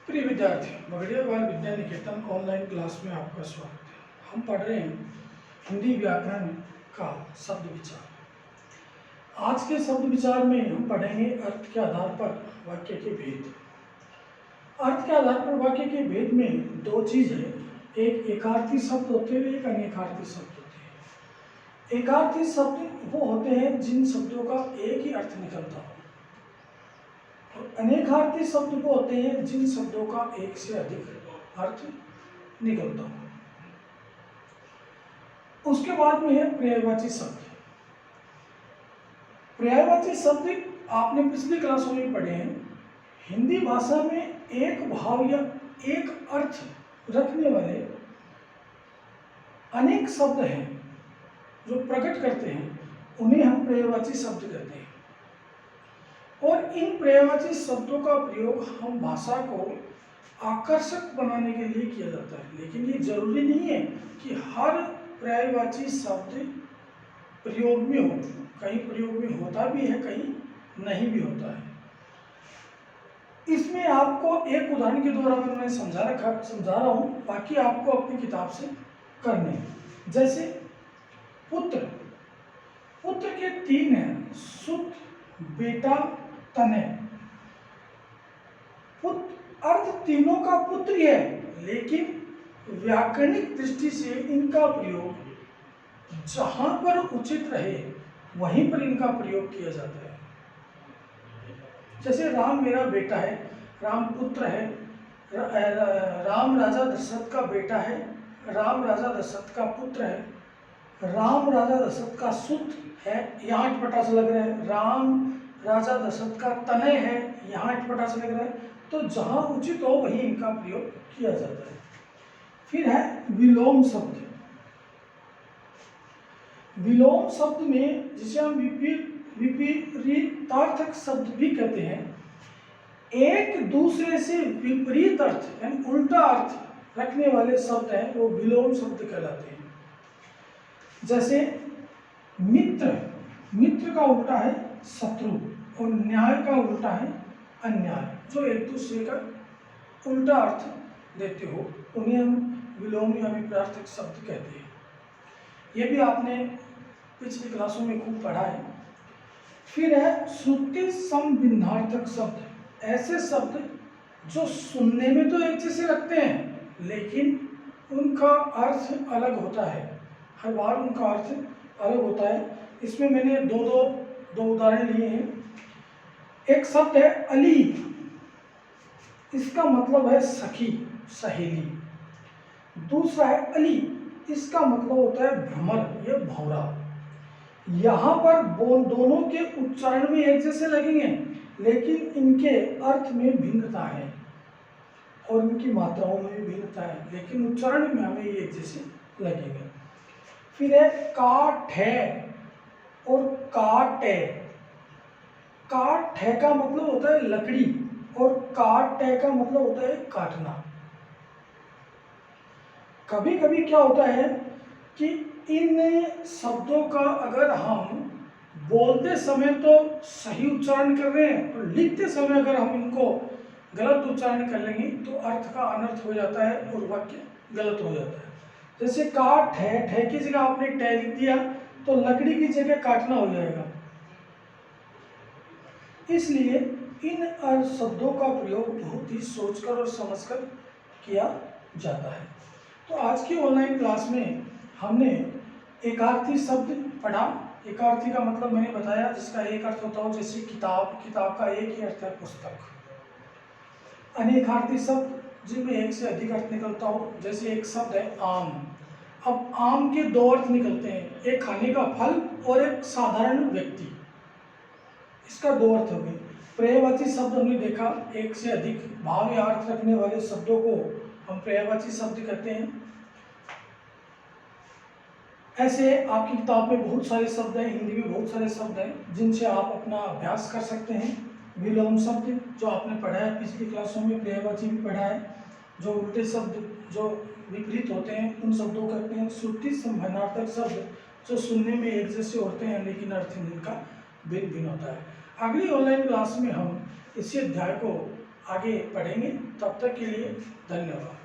प्रिय विद्यार्थी, बगड़िया बाल विद्या निकेतन ऑनलाइन क्लास में आपका स्वागत है। हम पढ़ रहे हैं हिंदी व्याकरण का शब्द विचार। आज के शब्द विचार में हम पढ़ेंगे अर्थ के आधार पर वाक्य के भेद। अर्थ के आधार पर वाक्य के भेद में दो चीज है, एक एकार्थी शब्द होते हैं, एक अनेकार्थी शब्द होते हैं। एकार्थी शब्द वो होते हैं जिन शब्दों का एक ही अर्थ निकलता हो, और अनेकार्थी शब्द वो होते हैं जिन शब्दों का एक से अधिक अर्थ निकलता हो। उसके बाद में है पर्यायवाची शब्द। पर्यायवाची शब्द आपने पिछली क्लासों में पढ़े हैं। हिंदी भाषा में एक भाव या एक अर्थ रखने वाले अनेक शब्द हैं जो प्रकट करते हैं, उन्हें हम पर्यायवाची शब्द कहते हैं। और इन पर्यायवाची शब्दों का प्रयोग हम भाषा को आकर्षक बनाने के लिए किया जाता है, लेकिन ये जरूरी नहीं है कि हर पर्यायवाची शब्द प्रयोग में हो। कहीं प्रयोग में होता भी है, कहीं नहीं भी होता है। इसमें आपको एक उदाहरण के द्वारा मैं समझा रहा हूँ, बाकी आपको अपनी किताब से करने हैं। जैसे पुत्र, पुत्र के तीन हैं, सुत, बेटा, तनय। अर्थ तीनों का पुत्र ही है, लेकिन व्याकरणिक दृष्टि से इनका प्रयोग जहां पर उचित रहे वहीं पर इनका प्रयोग किया जाता है। जैसे राम मेरा बेटा है, राम पुत्र है, राम राजा दशरथ का बेटा है, राम राजा दशरथ का पुत्र है, राम राजा दशरथ का सुत है, यहाँ अटपटा से लग रहा है, राम राजा दशरथ का तनय है, यहाँ अटपटा से लग रहा है। तो जहां उचित हो वहीं इनका प्रयोग किया जाता है। फिर है विलोम शब्द। विलोम शब्द में जिसे हम विपरीतार्थक शब्द भी कहते हैं, एक दूसरे से विपरीत अर्थ यानी उल्टा अर्थ रखने वाले शब्द हैं, वो विलोम शब्द कहलाते हैं। जैसे मित्र, मित्र का उल्टा है शत्रु, और न्याय का उल्टा है अन्याय, जो एक दूसरे का उल्टा अर्थ देते हो, उन्हें हम विलोम या विपरीतार्थक शब्द कहते हैं। ये भी आपने पिछली क्लासों में खूब पढ़ा है। फिर है श्रुति संभिन्नार्थक शब्द। ऐसे शब्द जो सुनने में तो एक जैसे लगते हैं, लेकिन उनका अर्थ अलग होता है। हर बार उनका अर्थ अलग होता है। इसमें मैंने दो उदाहरण लिए हैं। एक शब्द है अली, इसका मतलब है सखी, सहेली। दूसरा है अली, इसका मतलब होता है भ्रमर या भौरा। यहाँ पर दोनों के उच्चारण में एक जैसे लगेंगे, लेकिन इनके अर्थ में भिन्नता है और इनकी मात्राओं में भी भिन्नता है, लेकिन उच्चारण में हमें एक जैसे लगेंगे। फिर है काठै और काटै। काठै का मतलब होता है लकड़ी, और काटै का मतलब होता है काटना। कभी कभी क्या होता है कि इन शब्दों का अगर हम बोलते समय तो सही उच्चारण कर रहे हैं, और लिखते समय अगर हम इनको गलत उच्चारण कर लेंगे तो अर्थ का अनर्थ हो जाता है और वाक्य गलत हो जाता है। जैसे काट है, ठे की जगह आपने टे लिख दिया तो लकड़ी की जगह काटना हो जाएगा। इसलिए इन शब्दों का प्रयोग बहुत ही सोचकर और समझकर किया जाता है। तो आज की ऑनलाइन क्लास में हमने एकार्थी शब्द पढ़ा। एकार्थी का मतलब मैंने बताया, जिसका एक अर्थ होता हो, जैसे किताब, किताब का एक ही अर्थ है पुस्तक। अनेकार्थी शब्द जिनमें एक से अधिक अर्थ निकलता हो, जैसे एक शब्द है आम। अब आम के दो अर्थ निकलते हैं, एक खाने का फल और एक साधारण व्यक्ति, इसका दो अर्थ हो गए। पर्यायवाची शब्द हमने देखा, एक से अधिक भाव या अर्थ रखने वाले शब्दों को हम पर्यायवाची शब्द कहते हैं। ऐसे आपकी किताब में बहुत सारे शब्द हैं, हिंदी में बहुत सारे शब्द हैं जिनसे आप अपना अभ्यास कर सकते हैं। विलोम शब्द जो आपने पढ़ा है पिछली क्लासों में, पर्यायवाची भी पढ़ा है। जो उल्टे शब्द जो विपरीत होते हैं उन शब्दों को कहते हैं। श्रुति संभिन्नार्थक शब्द जो सुनने में एक जैसे होते हैं, लेकिन अर्थ इनका भिन्न भिन्न होता है। अगली ऑनलाइन क्लास में हम इसी अध्याय को आगे पढ़ेंगे। तब तक के लिए धन्यवाद।